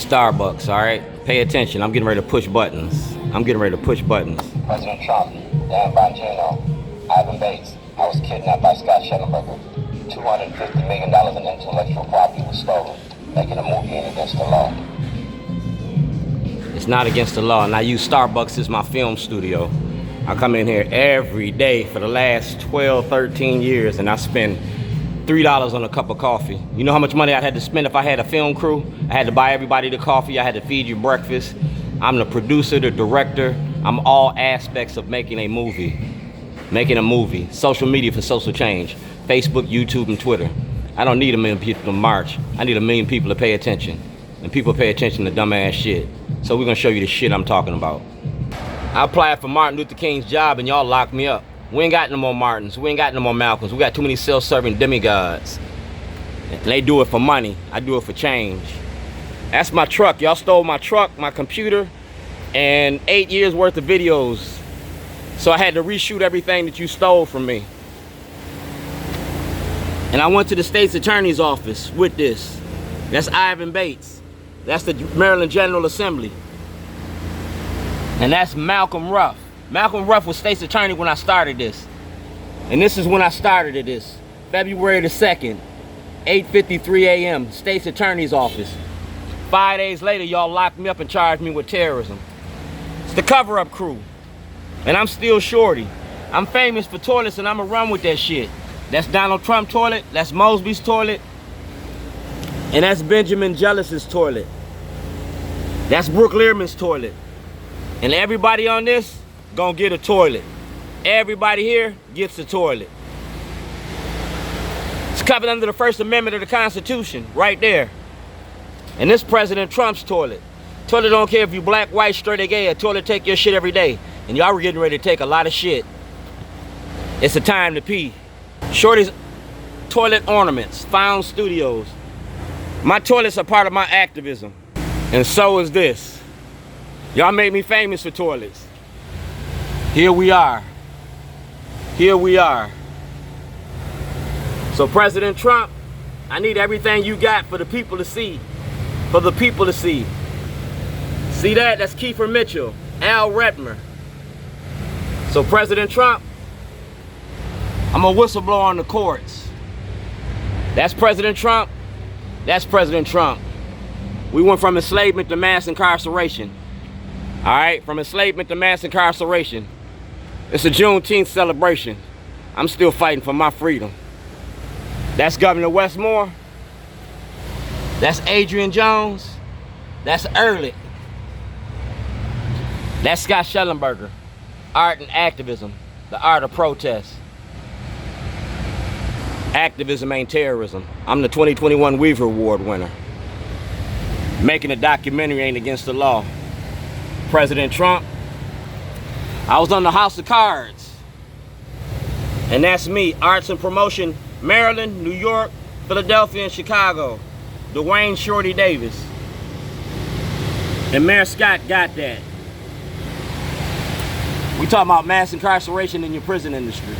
Starbucks, all right? Pay attention. I'm getting ready to push buttons. President Trump, Dan Bongino, Ivan Bates. I was kidnapped by Scott Shellenberger. $250 million in intellectual property was stolen, making a movie against the law. It's not against the law, and I use Starbucks as my film studio. I come in here every day for the last 12, 13 years, and I spend $3 on a cup of coffee. You know how much money I had to spend if I had a film crew? I had to buy everybody the coffee, I had to feed you breakfast. I'm the producer, the director. I'm all aspects of making a movie. Social media for social change. Facebook, YouTube, and Twitter. I don't need 1 million people to march. I need 1 million people to pay attention. And people pay attention to dumbass shit. So we're gonna show you the shit I'm talking about. I applied for Martin Luther King's job and y'all locked me up. We ain't got no more Martins. We ain't got no more Malcolms. We got too many self-serving demigods. And they do it for money. I do it for change. That's my truck. Y'all stole my truck, my computer, and 8 years worth of videos. So I had to reshoot everything that you stole from me. And I went to the States Attorney's office with this. That's Ivan Bates. That's the Maryland General Assembly. And that's Malcolm Ruff. Malcolm Ruff was State's Attorney when I started this. And this is when I started this. February the 2nd, 8:53 a.m., State's Attorney's office. 5 days later, y'all locked me up and charged me with terrorism. It's the cover-up crew. And I'm still Shorty. I'm famous for toilets and I'ma run with that shit. That's Donald Trump toilet, that's Mosby's toilet, and that's Benjamin Jealous's toilet. That's Brooke Learman's toilet. And everybody on this gonna get a toilet. Everybody here gets a toilet. It's covered under the First Amendment of the Constitution, right there. And this President Trump's toilet. Toilet don't care if you black, white, straight, or gay. A toilet take your shit every day. And y'all were getting ready to take a lot of shit. It's a time to pee. Shorty's toilet ornaments, Found Studios. My toilets are part of my activism. And so is this. Y'all made me famous for toilets. Here we are. Here we are. So President Trump, I need everything you got for the people to see. For the people to see. See that? That's Kiefer Mitchell, Al Redmer. So President Trump, I'm a whistleblower on the courts. That's President Trump. That's President Trump. We went from enslavement to mass incarceration. All right, from enslavement to mass incarceration. It's a Juneteenth celebration. I'm still fighting for my freedom. That's Governor Westmore. That's Adrian Jones. That's Ehrlich. That's Scott Shellenberger. Art and activism. The art of protest. Activism ain't terrorism. I'm the 2021 Weaver Award winner. Making a documentary ain't against the law. President Trump, I was on the House of Cards. And that's me, Arts and Promotion, Maryland, New York, Philadelphia, and Chicago. Dwayne Shorty Davis. And Mayor Scott got that. We talking about mass incarceration in your prison industry.